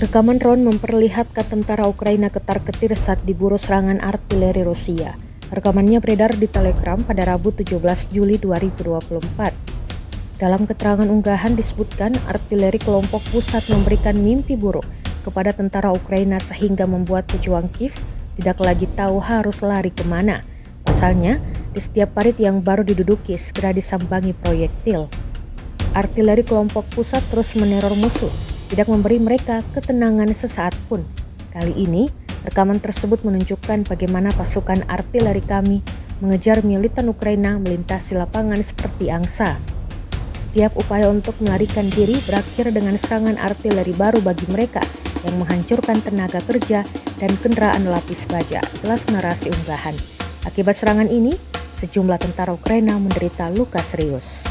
Rekaman drone memperlihatkan tentara Ukraina ketar-ketir saat diburu serangan artileri Rusia. Rekamannya beredar di Telegram pada Rabu 17 Juli 2024. Dalam keterangan unggahan disebutkan artileri kelompok pusat memberikan mimpi buruk kepada tentara Ukraina sehingga membuat pejuang Kiev tidak lagi tahu harus lari kemana. Pasalnya, di setiap parit yang baru diduduki segera disambangi proyektil. Artileri kelompok pusat terus meneror musuh, tidak memberi mereka ketenangan sesaat pun. Kali ini, rekaman tersebut menunjukkan bagaimana pasukan artileri kami mengejar militan Ukraina melintasi lapangan seperti angsa. Setiap upaya untuk melarikan diri berakhir dengan serangan artileri baru bagi mereka yang menghancurkan tenaga kerja dan kendaraan lapis baja, jelas narasi unggahan. Akibat serangan ini, sejumlah tentara Ukraina menderita luka serius.